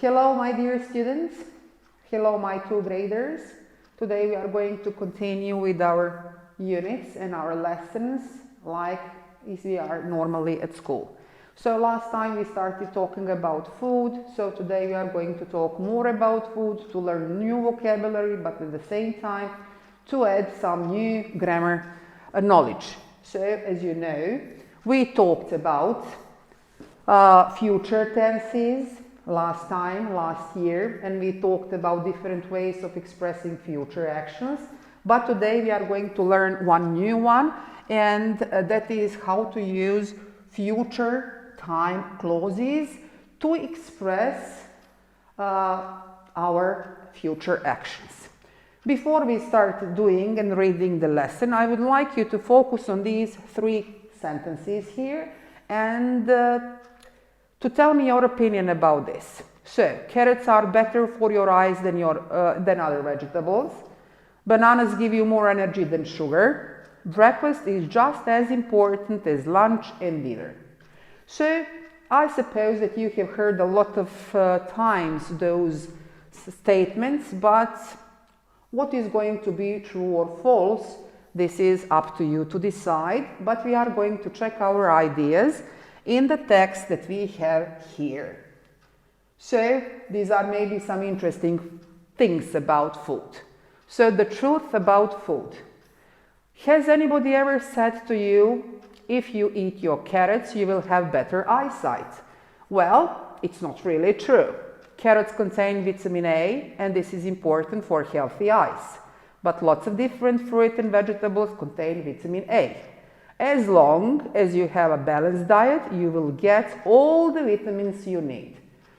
Hello, my dear students. Hello, my 2 graders. Today we are going to continue with our units and our lessons like if we are normally at school. So last time we started talking about food, so today we are going to talk more about food, to learn new vocabulary, but at the same time to add some new grammar knowledge. So as you know, we talked about future tenses last year, and we talked about different ways of expressing future actions. But today we are going to learn one new one, and that is how to use future time clauses to express our future actions. Before we start doing and reading the lesson, I would like you to focus on these 3 sentences here and to tell me your opinion about this. So, carrots are better for your eyes than other vegetables. Bananas give you more energy than sugar. Breakfast is just as important as lunch and dinner. So, I suppose that you have heard a lot of times those statements, but what is going to be true or false, this is up to you to decide, but we are going to check our ideas in the text that we have here. So these are maybe some interesting things about food. So the truth about food. Has anybody ever said to you, if you eat your carrots, you will have better eyesight? Well, it's not really true. Carrots contain vitamin A, and this is important for healthy eyes. But lots of different fruit and vegetables contain vitamin A. As long as you have a balanced diet, you will get all the vitamins you need.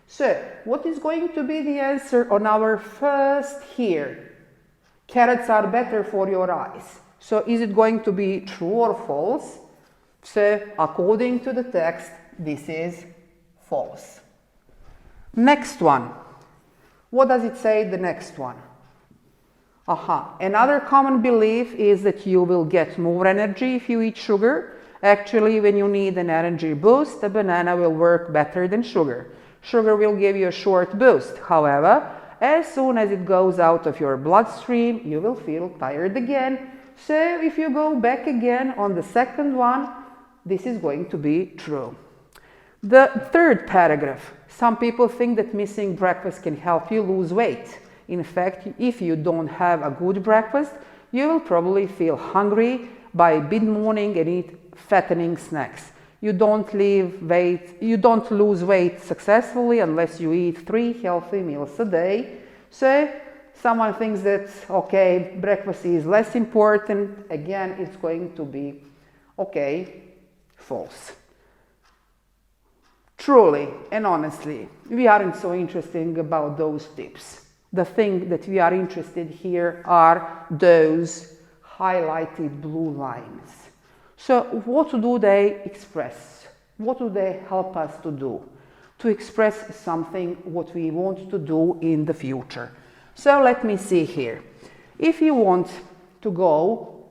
So, what is going to be the answer on our first here? Carrots are better for your eyes. So, is it going to be true or false? So, according to the text, this is false. Next one. What does it say, the next one? Another common belief is that you will get more energy if you eat sugar. Actually, when you need an energy boost, a banana will work better than sugar. Sugar will give you a short boost. However, as soon as it goes out of your bloodstream, you will feel tired again. So if you go back again on the second one, this is going to be true. The third paragraph. Some people think that missing breakfast can help you lose weight. In fact, if you don't have a good breakfast, you will probably feel hungry by mid-morning and eat fattening snacks. You don't lose weight successfully unless you eat 3 healthy meals a day. So, someone thinks that, okay, breakfast is less important. Again, it's going to be, okay, false. Truly and honestly, we aren't so interested about those tips. The thing that we are interested here are those highlighted blue lines. So what do they express? What do they help us to do? To express something what we want to do in the future. So let me see here. If you want to go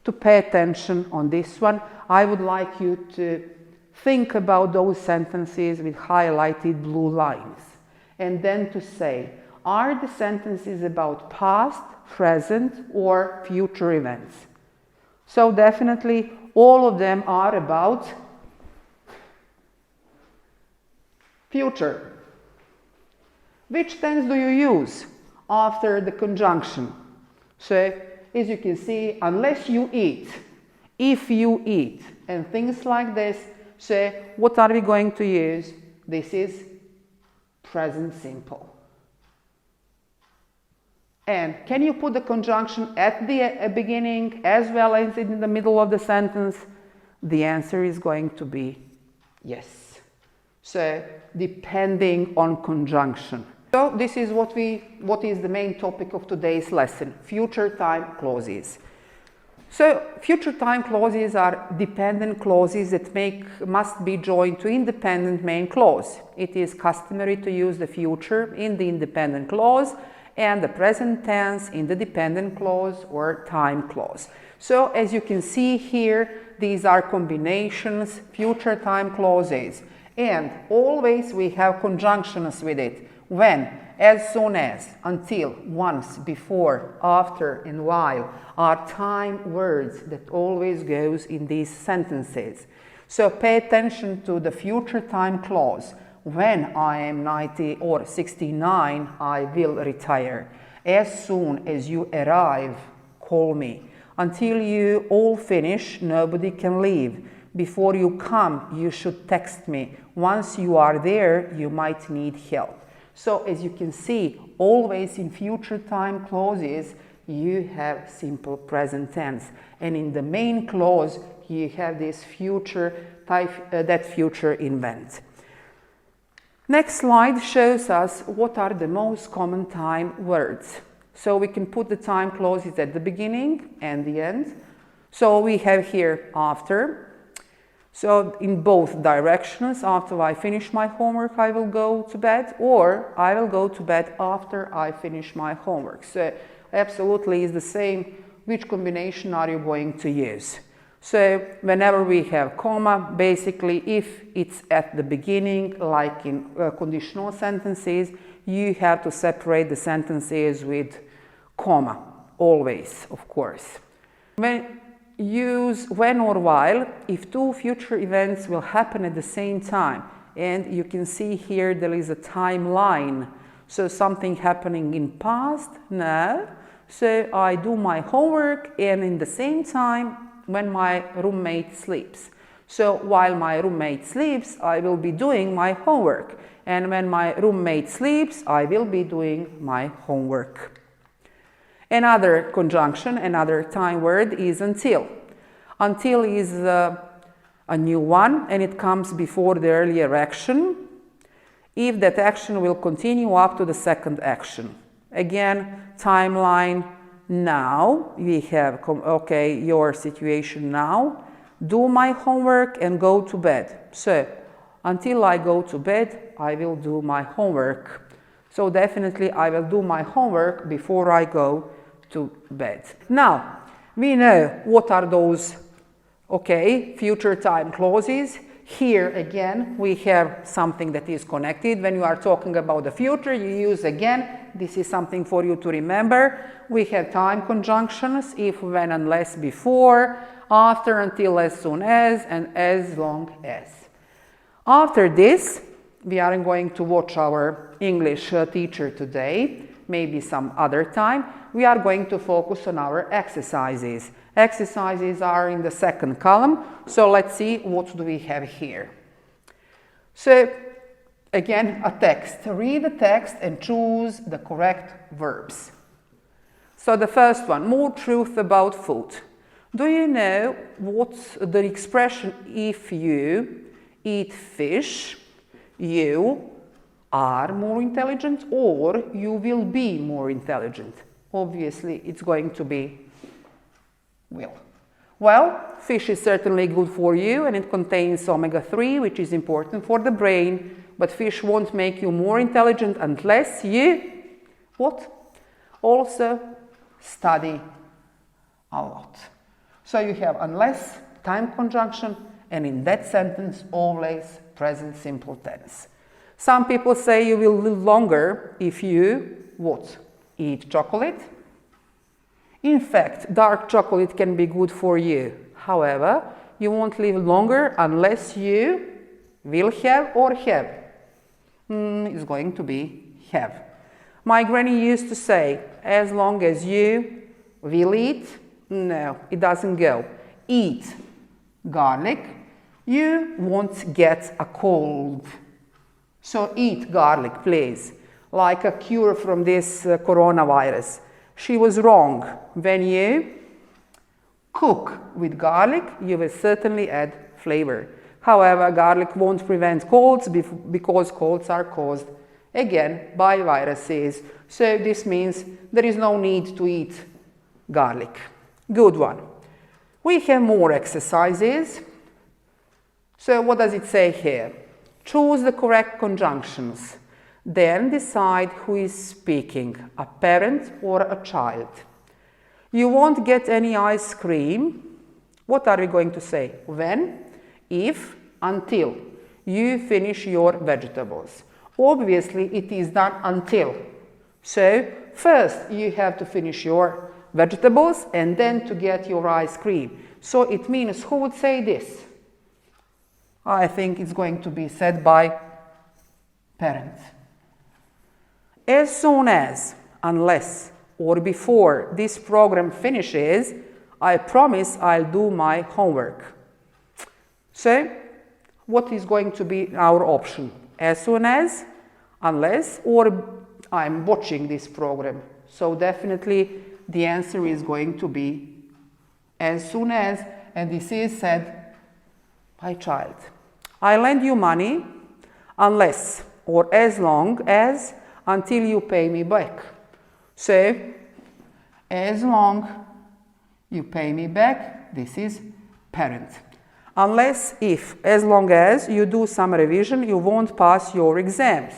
to pay attention on this one, I would like you to think about those sentences with highlighted blue lines. And then to say, are the sentences about past, present, or future events? So definitely all of them are about future. Which tense do you use after the conjunction? So as you can see, unless you eat, if you eat, and things like this, so what are we going to use? This is present simple. And can you put the conjunction at the beginning as well as in the middle of the sentence? The answer is going to be yes. So, depending on conjunction. So, this is what is the main topic of today's lesson, future time clauses. So, future time clauses are dependent clauses that must be joined to independent main clause. It is customary to use the future in the independent clause and the present tense in the dependent clause or time clause. So as you can see here, these are combinations, future time clauses, and always we have conjunctions with it. when, as soon as, until, once, before, after, and while are time words that always goes in these sentences. So pay attention to the future time clause. When I am 90 or 69, I will retire. As soon as you arrive, call me. Until you all finish, nobody can leave. Before you come, you should text me. Once you are there, you might need help. So as you can see, always in future time clauses, you have simple present tense. And in the main clause, you have this future type, that future invent. Next slide shows us what are the most common time words. So we can put the time clauses at the beginning and the end. So we have here after. So in both directions, after I finish my homework, I will go to bed, or I will go to bed after I finish my homework. So absolutely is the same. Which combination are you going to use? So whenever we have comma, basically if it's at the beginning, like in conditional sentences, you have to separate the sentences with comma, always, of course. Use when or while if two future events will happen at the same time. And you can see here there is a timeline. So something happening in past, now. So I do my homework and in the same time when my roommate sleeps. So while my roommate sleeps, I will be doing my homework. And when my roommate sleeps, I will be doing my homework. Another conjunction, another time word is until. Until is a new one and it comes before the earlier action if that action will continue up to the second action. Again, timeline now. We have, okay, your situation now. Do my homework and go to bed. So, until I go to bed, I will do my homework. So definitely I will do my homework before I go to bed. Now, we know what are those, okay, future time clauses. Here again, we have something that is connected. When you are talking about the future, you use again. This is something for you to remember. We have time conjunctions, if, when, unless, before, after, until, as soon as, and as long as. After this, we are going to watch our English teacher today, maybe some other time. We are going to focus on our exercises. Exercises are in the second column, so let's see what do we have here. So, again, a text. Read the text and choose the correct verbs. So the first one, more truth about food. Do you know what's the expression if you eat fish, you are more intelligent or you will be more intelligent? Obviously, it's going to be will. Well, fish is certainly good for you and it contains omega-3, which is important for the brain, but fish won't make you more intelligent unless you, what? Also study a lot. So you have unless, time conjunction, and in that sentence, always present simple tense. Some people say you will live longer if you, what? Eat chocolate. In fact, dark chocolate can be good for you. However, you won't live longer unless you will have or have. It's going to be have. My granny used to say, as long as you will eat, no, it doesn't go. Eat garlic, you won't get a cold. So eat garlic, please, like a cure from this coronavirus. She was wrong. When you cook with garlic, you will certainly add flavor. However, garlic won't prevent colds because colds are caused, again, by viruses. So this means there is no need to eat garlic. Good one. We have more exercises. So what does it say here? Choose the correct conjunctions. Then decide who is speaking, a parent or a child. You won't get any ice cream. What are we going to say? When, if, until you finish your vegetables. Obviously, it is done until. So, first you have to finish your vegetables and then to get your ice cream. So, it means, who would say this? I think it's going to be said by parents. As soon as, unless, or before this program finishes, I promise I'll do my homework. So, what is going to be our option? As soon as, unless, or I'm watching this program. So definitely the answer is going to be as soon as, and this is said by child. I lend you money unless or as long as until you pay me back. So, as long you pay me back, this is parent. Unless, if, as long as you do some revision, you won't pass your exams.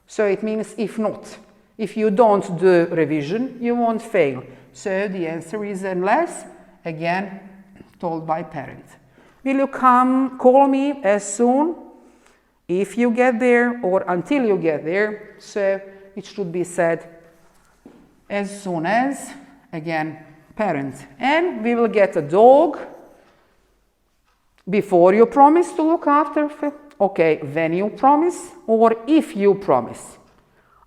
So it means if not. If you don't do revision, you won't fail. So the answer is unless, again, told by parent. Will you call me as soon if you get there or until you get there? So it should be said as soon as, again, parent. And we will get a dog before you promise to look after, okay, when you promise or if you promise.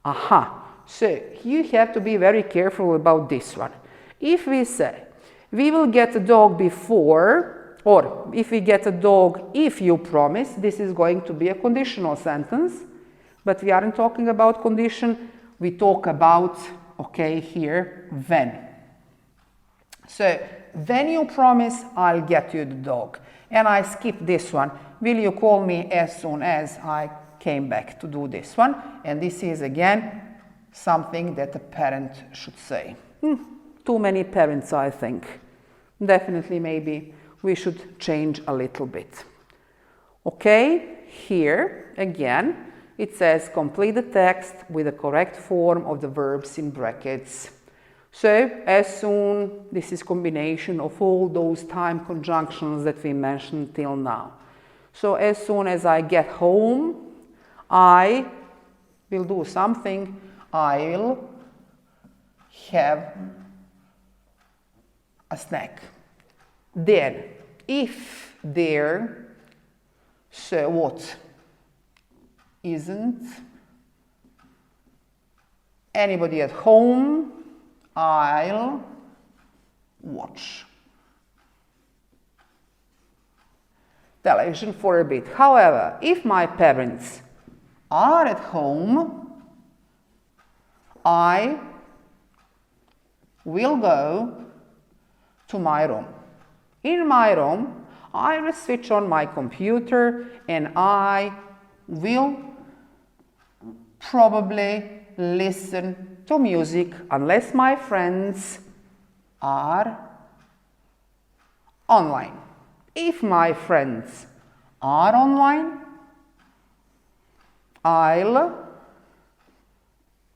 Aha, so you have to be very careful about this one. If we say, we will get a dog before, or if we get a dog if you promise, this is going to be a conditional sentence, but we aren't talking about condition, we talk about, okay, here, when. So, when you promise, I'll get you the dog. And I skip this one. Will you call me as soon as I came back to do this one? And this is again something that a parent should say. Too many parents, I think. Definitely, maybe we should change a little bit. Okay, here again it says complete the text with the correct form of the verbs in brackets. So, as soon, this is combination of all those time conjunctions that we mentioned till now. So, as soon as I get home, I will do something. I will have a snack. Then, if there, so what? Isn't anybody at home, I'll watch television for a bit. However, if my parents are at home, I will go to my room. In my room, I will switch on my computer and I will probably listen to music unless my friends are online. If my friends are online, I'll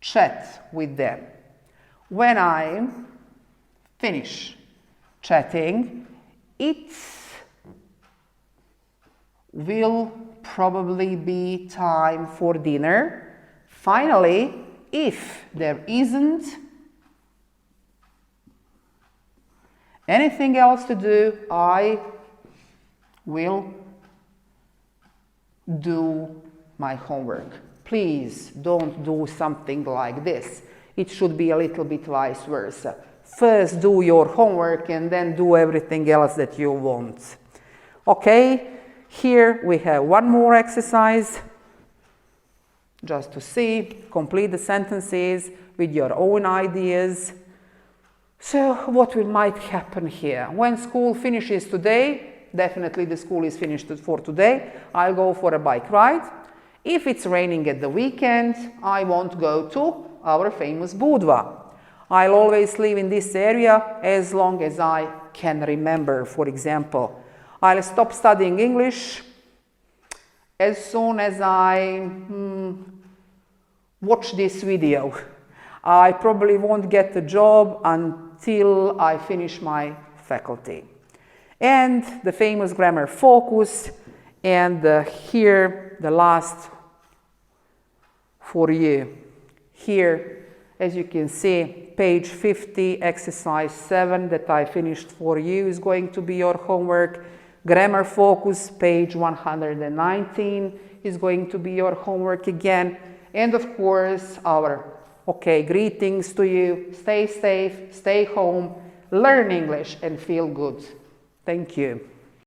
chat with them. When I finish chatting, it will probably be time for dinner. Finally, if there isn't anything else to do, I will do my homework. Please don't do something like this. It should be a little bit vice versa. First do your homework and then do everything else that you want. Okay, here we have one more exercise. Just to see, complete the sentences with your own ideas. So what might happen here? When school finishes today, definitely the school is finished for today, I'll go for a bike ride. If it's raining at the weekend, I won't go to our famous Budva. I'll always live in this area as long as I can remember. For example, I'll stop studying English as soon as I watch this video. I probably won't get a job until I finish my faculty. And the famous grammar focus, and here the last for you. Here, as you can see, page 50, exercise 7 that I finished for you is going to be your homework. Grammar focus, page 119 is going to be your homework again. And of course, our greetings to you. Stay safe, stay home, learn English and feel good. Thank you.